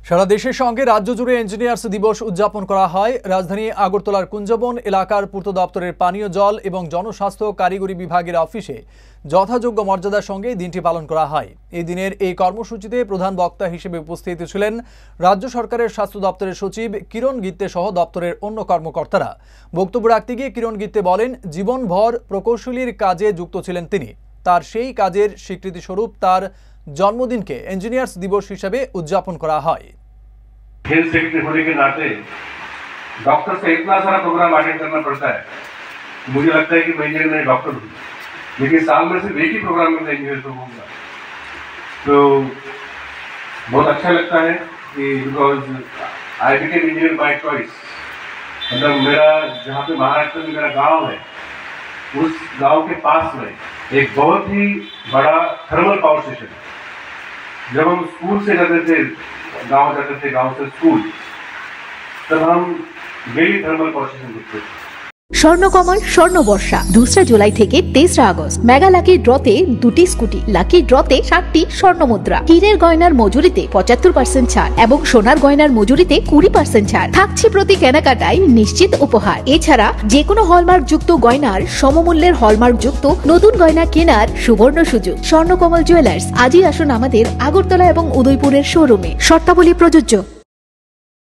সারা দেশের সঙ্গে রাজ্য জুড়ে ইঞ্জিনিয়ার্স দিবস উদযাপন করা হয়। রাজধানী আগরতলার কুঞ্জবন এলাকার পূর্ত দপ্তরের পানীয় জল এবং জনস্বাস্থ্য কারিগরি বিভাগের অফিসে যথাযোগ্য মর্যাদার সঙ্গে দিনটি পালন করা হয়। এই দিনের এই কর্মসূচিতে প্রধান বক্তা হিসেবে উপস্থিত ছিলেন রাজ্য সরকারের স্বাস্থ্য দপ্তরের সচিব কিরণ গিত্তে সহ দপ্তরের অন্য কর্মকর্তারা। বক্তব্য রাখতে গিয়ে কিরণ গিত্তে বলেন, জীবনভর প্রকৌশলীর কাজে যুক্ত ছিলেন তিনি। তার সেই কাজের স্বীকৃতিস্বরূপ তার জন্মদিনকে ইঞ্জিনিয়ার্स दिवस हिसेबे उद्यापन करा है। हेल्थ सेक्रेटरी होने के नाते डॉक्टर से इतना सारा प्रोग्राम अटेंड करना पड़ता है। मुझे लगता है कि मैं इंजीनियर नहीं डॉक्टर हूँ, लेकिन साल में सिर्फ एक ही प्रोग्राम में इंजीनियर तो होऊंगा। तो बहुत अच्छा लगता है कि because I became engineer by choice. मतलब मेरा जहाँ पे महाराष्ट्र में मेरा गाँव है, उस गाँव के पास में एक बहुत ही बड़ा थर्मल पावर स्टेशन है। जब हम स्कूल से जाते थे, गांव जाते थे, गांव से स्कूल, तब हम डेली थर्मल पावर स्टेशन देखते थे। স্বর্ণকমল স্বর্ণ বর্ষা 2 জুলাই থেকে 23 আগস্ট। মেগা লাকি ড্রতে 2টি স্কুটি, লাকি ড্রতে 7টি স্বর্ণ মুদ্রা, হীরের গয়নার মজুরিতে 75% ছাড় এবং সোনার গয়নার মজুরিতে 20% ছাড় থাকছে। প্রতি কেনাকাটায় নিশ্চিত উপহার। এছাড়া যে কোনো হলমার্ক যুক্ত গয়নার সমমূল্যের হলমার্ক যুক্ত নতুন গয়না কেনার সুবর্ণ সুযোগ। স্বর্ণকমল জুয়েলার্স, আজই আসুন আমাদের আগরতলা এবং উদয়পুরের শোরুমে। শর্তাবলী প্রযোজ্য।